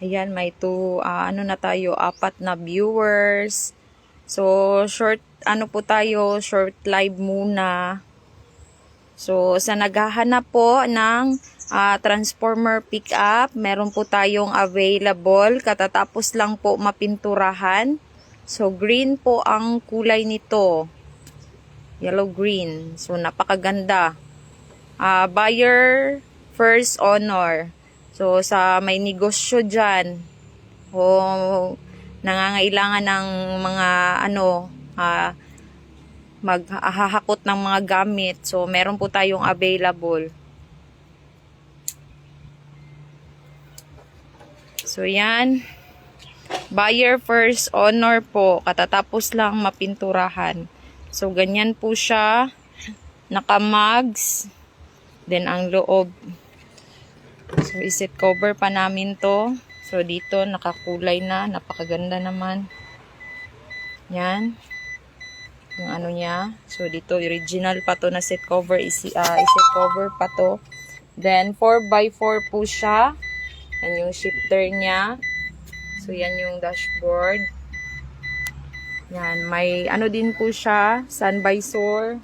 Ayan, may ano na tayo, 4 na viewers. So, short, ano po tayo, short live muna. So, sa naghahanap po ng transformer pickup, meron po tayong available. Katatapos lang po mapinturahan. So, green po ang kulay nito. Yellow-green. So, napakaganda. Buyer first honor. So, sa may negosyo dyan, o nangangailangan ng mga maghahakot ng mga gamit. So, meron po tayong available. So, yan. Buyer first honor po. Katatapos lang mapinturahan. So, ganyan po siya. Naka-mugs. Then, ang loob. So, isit cover pa namin to. So, dito, nakakulay na. Napakaganda naman. Yan. Yung ano niya. So, dito, original pa to na set cover. Isit cover pa to. Then, 4x4 po siya. Yan yung shifter niya. So, yan yung dashboard. Yan. May ano din po siya. Sun visor.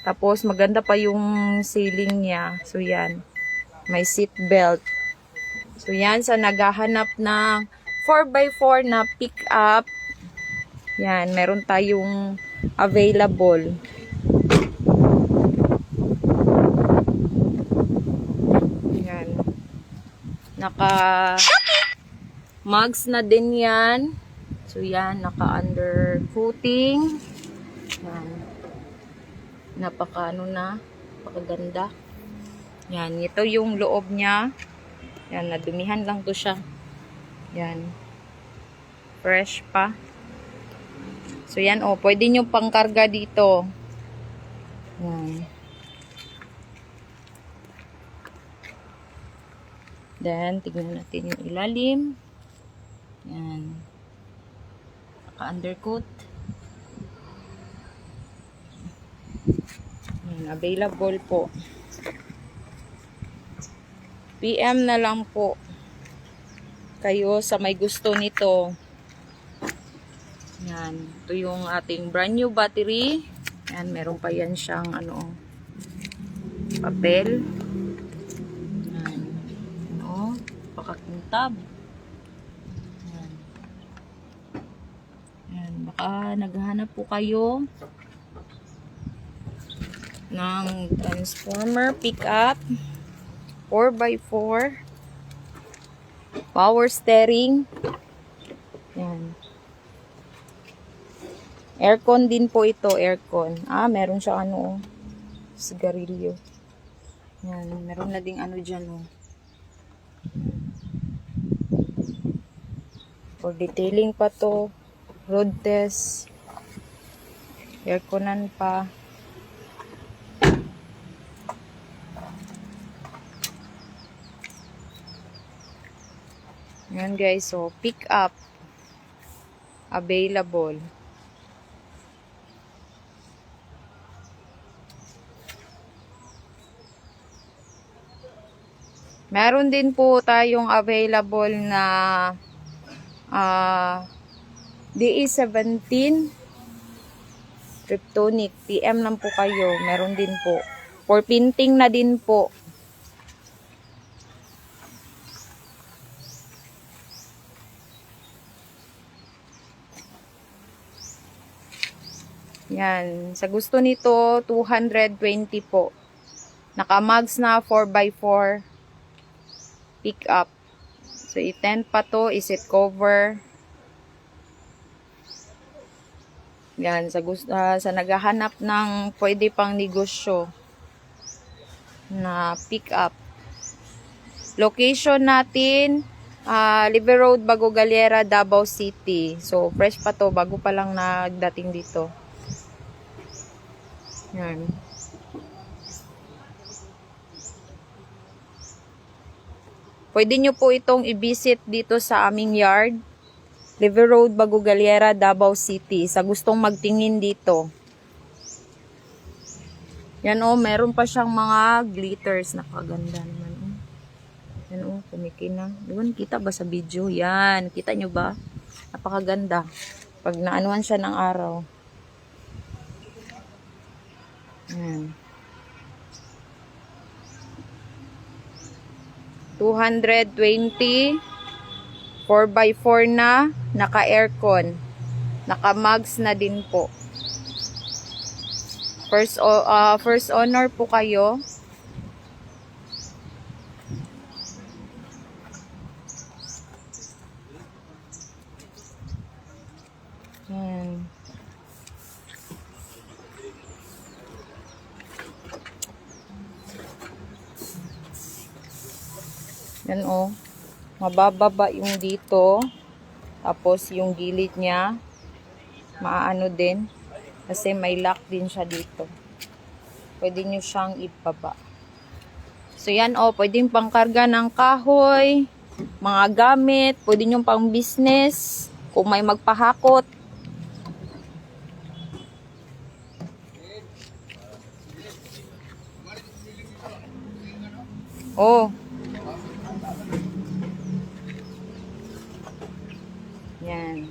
Tapos, maganda pa yung ceiling niya. So, yan. May seat belt. So, yan. Sa naghahanap ng 4x4 na pick-up. Yan. Meron tayong available. Yan. Naka-mugs na din yan. So, yan. Naka-under footing. Yan. Napakaganda. Yan, ito yung loob niya. Yan, nadumihan lang to siya. Yan. Fresh pa. So, yan, pwede nyo pangkarga dito. Yan. Then, tignan natin yung ilalim. Yan. Naka-undercoat. Yan, available po. PM na lang po kayo sa may gusto nito. Yan. Ito yung ating brand new battery. Yan. Meron pa yan siyang papel. Yan. Pakakintab. Yan. Yan. Baka naghahanap po kayo ng transformer pickup. 4x4 power steering. Yan. Aircon din po ito, aircon. Meron siya sigarilyo. Yan, meron na ding dyan For detailing pa to, road test. Airconan pa. Yan guys, so pick up available. Meron din po tayong available na DE17 Triptonic. PM lang po kayo. Meron din po. For painting na din po. Yan. Sa gusto nito, 220 po. Naka-mugs na 4x4 pick up. So, i-tent pa to. I-set cover. Yan. Sa naghahanap ng pwede pang negosyo na pick up. Location natin, Liver Road, Bago Galera, Davao City. So, fresh pa to. Bago pa lang nagdating dito. Yan. Pwede nyo po itong i-visit dito sa aming yard. Liver Road, Bago Galera, Davao City. Sa gustong magtingin dito. Yan meron pa siyang mga glitters. Napakaganda naman. Yan Kumikina. Doon, kita ba sa video? Yan. Kita nyo ba? Napakaganda. Pag naanuhan siya ng araw. Yan. 220. 4x4 na. Naka-aircon. Naka-mugs na din po. First honor po kayo. Yan. Yan o. Mabababa yung dito. Tapos yung gilid niya. Maano din. Kasi may lock din siya dito. Pwede nyo siyang ibaba. So yan o. Pwedeng pangkarga ng kahoy. Mga gamit. Pwede nyo pang business. Kung may magpahakot. Oh. Yan.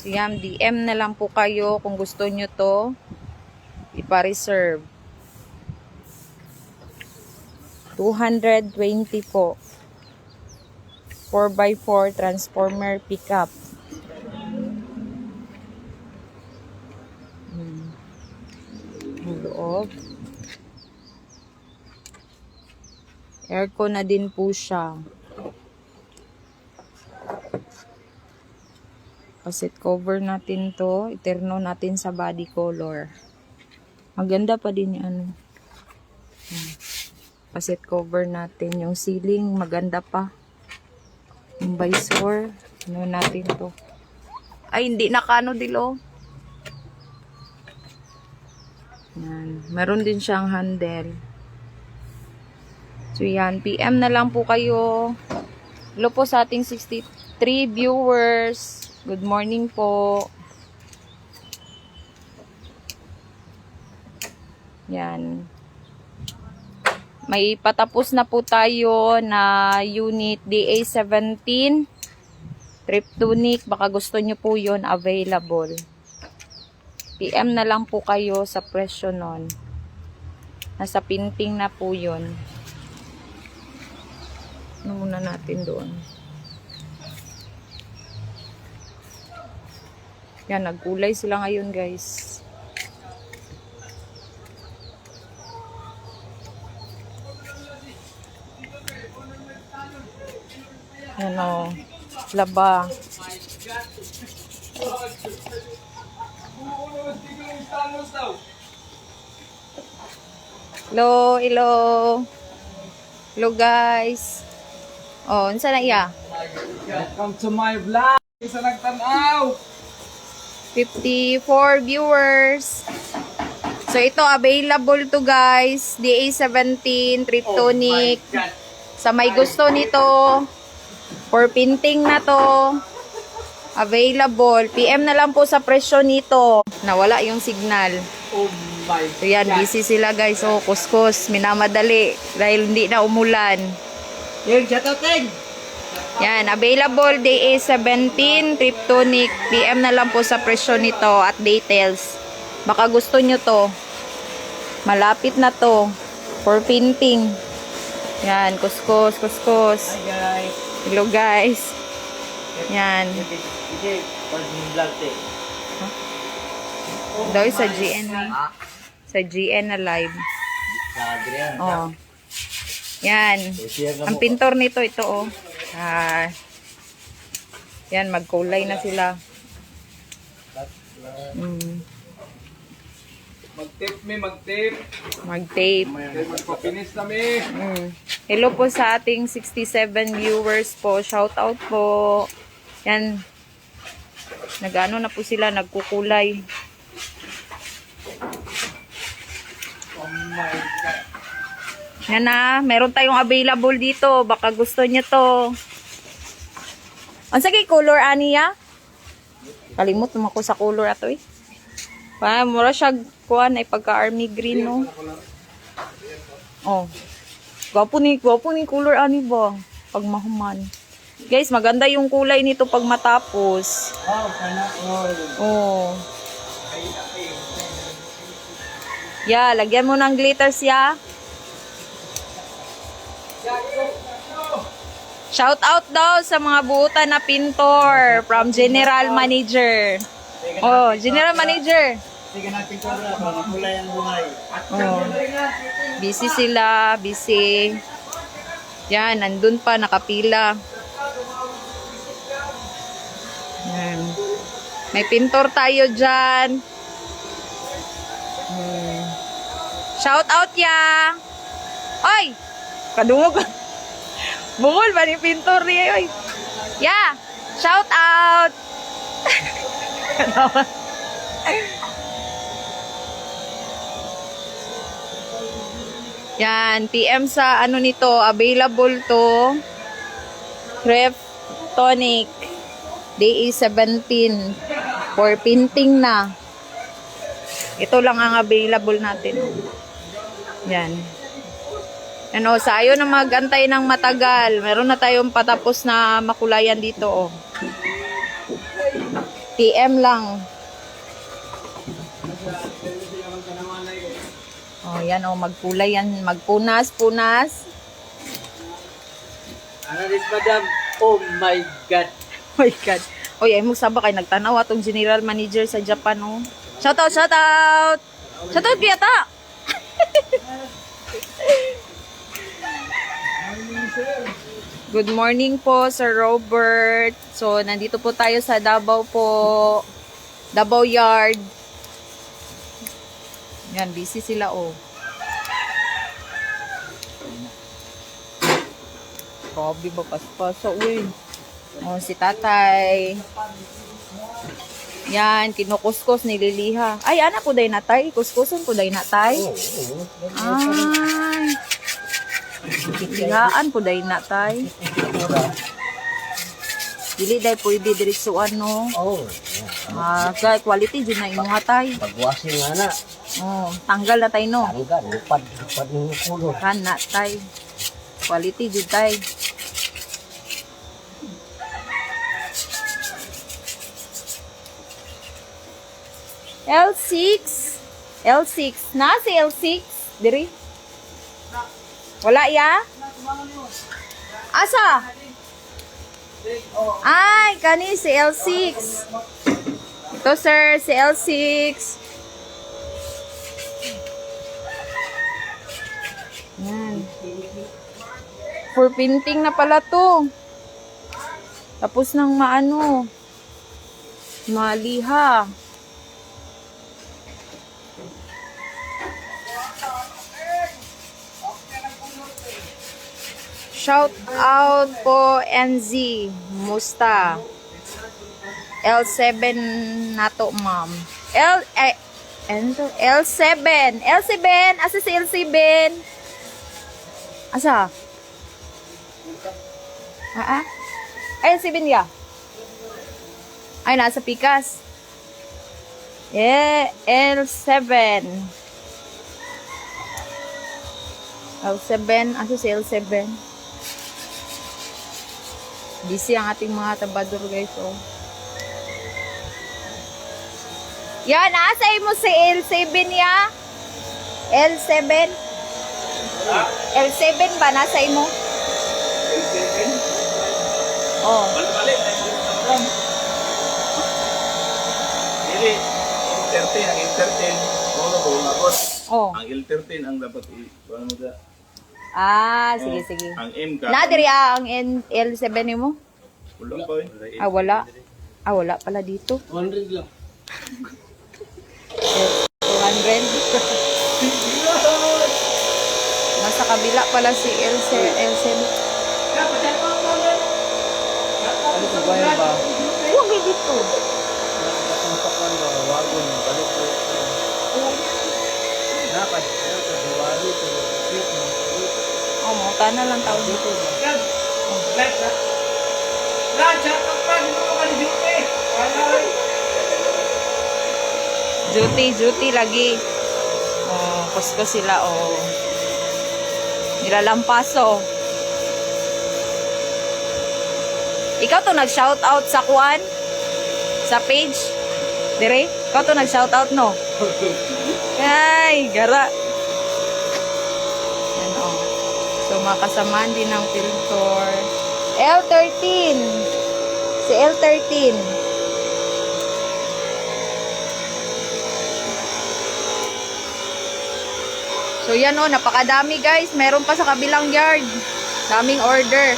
So yan, DM na lang po kayo kung gusto nyo to ipa-reserve. 220 po. 4x4 transformer pickup. Ang loob. Aircon na din po siya. Pasit cover natin to. Iterno natin sa body color. Maganda pa din yan. Pasit cover natin. Yung ceiling, maganda pa. Yung visor. Ano natin to? Ay, hindi nakano dilo. Yan. Meron din siyang handle. So yan, PM na lang po kayo. Hello po sa ating 63 viewers. Good morning po. Yan. May patapos na po tayo na unit DA17. Trip tunic. Baka gusto nyo po yun available. PM na lang po kayo sa presyo nun. Nasa pinting na po yun. Ano muna natin doon. Yan, nagkulay sila ngayon guys. Yan o. Laba. Hello, hello. Hello guys. Oh, unsa na iya? Welcome to my vlog. Isa nagtanaw. 54 viewers. So ito available to guys. DA17 trip tunic. Sa may gusto nito, for pinting na to, available. PM na lang po sa presyo nito. Nawala yung signal. Oh my So yan, busy sila guys. So kuskus, minamadali dahil hindi na umulan. Yung chatoteng. Yan, available DA17 trip tunic. PM na lang po sa presyo nito at details. Baka gusto nyo to. Malapit na to. For painting. Yan, kuskus, kuskus. Hi guys. Hello guys. Yan. DJ, pag-vlog te. Daw sa GN na. Sa GN na live. Oh. Yan. Ang pintor nito, ito oh. Yan, magkulay na sila. Mag-tape me, mag-tape. Mag-tape. Magpapinis na me. Hello po sa ating 67 viewers po. Shout out po. Yan. Nag-ano na po sila, nagkukulay. Oh my God. Yan na, meron tayong available dito. Baka gusto nyo to. Ang sige, color aniya? Kalimot naman ko sa color ato eh. Mura siya kuhan ay pagka army green no. Oh. Gwapo ni color ani ba? Pag mahuman. Guys, maganda yung kulay nito pag matapos. Oh, kana all. Oh. Yeah, lagyan mo ng glitters, ya. Shout out daw sa mga buutan na pintor from General Manager. Oh, General Manager. Sige na pintura, kulay ang buhay. Oh. Busy sila, busy. Yan, nandun pa, nakapila. Yan. May pintor tayo dyan. Shout out ya! Oy! Kadungog. Bungol ba ni pintor niya? Oy! Ya! Shout out! Yan, PM sa ano nito, available to Crep Tonic DE 17 for painting na. Ito lang ang available natin. Yan. Ano, sa ayaw na magantay ng matagal. Meron na tayong patapos na makulayan dito, oh. PM lang. Oh, yan oh, magkulay yan, magpunas. Ano this, madam? Oh my God. Oh my God. Oy, ay mo saba kay nagtanaw atong general manager sa Japan, oh. Shout out, shout out. Shout out Piata. Good morning po, Sir Robert. So, nandito po tayo sa Davao po. Davao Yard. Yan, busy sila, oh. Grabe ba, paspasa, uy. Oh, si tatay. Yan, kinukuskus, nililiha. Ay, anak ko day natay. Kuskuson ko day natay. Ay. Lihaan po day natay. Dili day pwede diretsuan, no? Oh. Quality dyan na imuha tay. Pagwasin nga na. Oh, tanggal na tay, no? Tanggal, lupad ng kulo. Kana tay. Quality dyan tay. L6. L6. Na si L6? Diri? Wala ya? Asa? Ay, kani si L6. Ito sir, si L6. Yan. For painting na pala to. Tapos nang maano. Maliha. Shout out po NZ. Musta? L7 na to, ma'am. L7. L7. Asa si L7? Asa? Ay, L7 ya. Ay, nasa pikas. L7. L7. Asa si L7? Busy ang ating mga tabador, guys, oh. Yan, asay mo si L7 ya? L7? L7 ba? Nasay mo? L7? Oh. Balik. Dili, L13, ang L13, ko mabot. Oh. Ang L13 ang dapat i-kuha mo sa... Sige, sige. Ang M ka. Nadiri ang L7 mo? Wala pa eh. Wala. Wala pala dito. 100 lang. 200. Nasa kabila pala si L7. Ano ko ba ba? Huwag dito. Ang pakan ba? Wagon, balik ko. Dapat, ito, diwali, ito, Oh, muta na lang tao dito. Duty lagi. Oh, kusko sila, oh. Nilalampaso. Ikaw to nag-shoutout sa kwan? Sa page? Dire? Ikaw to nag-shoutout, no? Ay, gara. Ano? So, makasamaan din ng filter. L13. Si L13. So, yan o. Napakadami, guys. Meron pa sa kabilang yard. Daming order.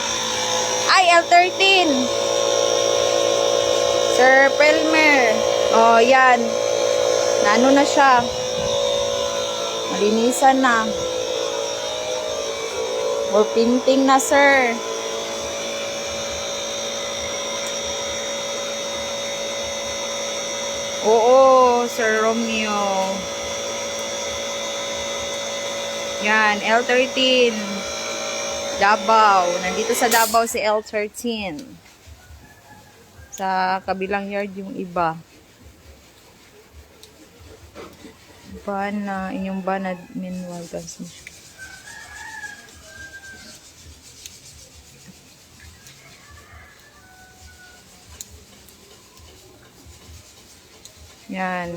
Ay, L13. Sir Pelmer. Oh, yan. Naano na siya. Malinisan na. Or painting na, sir. Oo, Sir Romeo. Yan, L13. Davao. Nandito sa Davao si L13. Sa kabilang yard yung iba. Bana, inyong bana meanwhile transmission. Yan.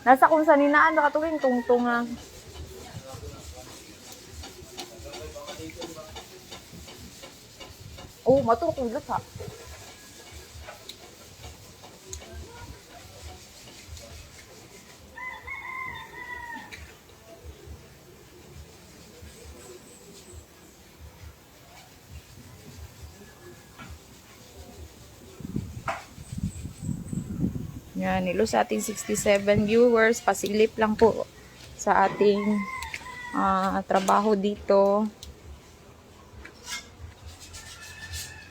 Nasa kung saninaan, nakatuwing tungtunga. Oh, matukulot ha. Yan, nilo sa ating 67 viewers. Pasilip lang po sa ating trabaho dito.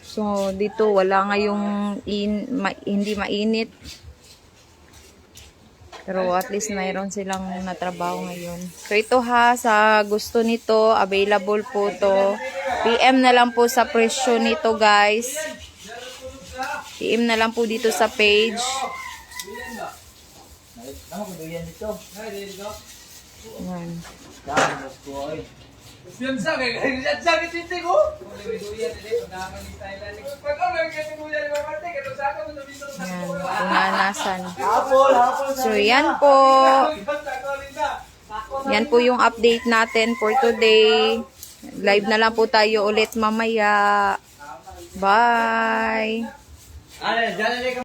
So, dito wala ngayong hindi mainit. Pero at least mayroon silang natrabaho ngayon. So, ito ha, sa gusto nito, available po to. PM na lang po sa presyo nito, guys. PM na lang po dito sa page. Yan. Yan sa akin. Yan sa akin, titi ko. Punanasan. So, yan po. Yan po yung update natin for today. Live na lang po tayo ulit mamaya. Bye!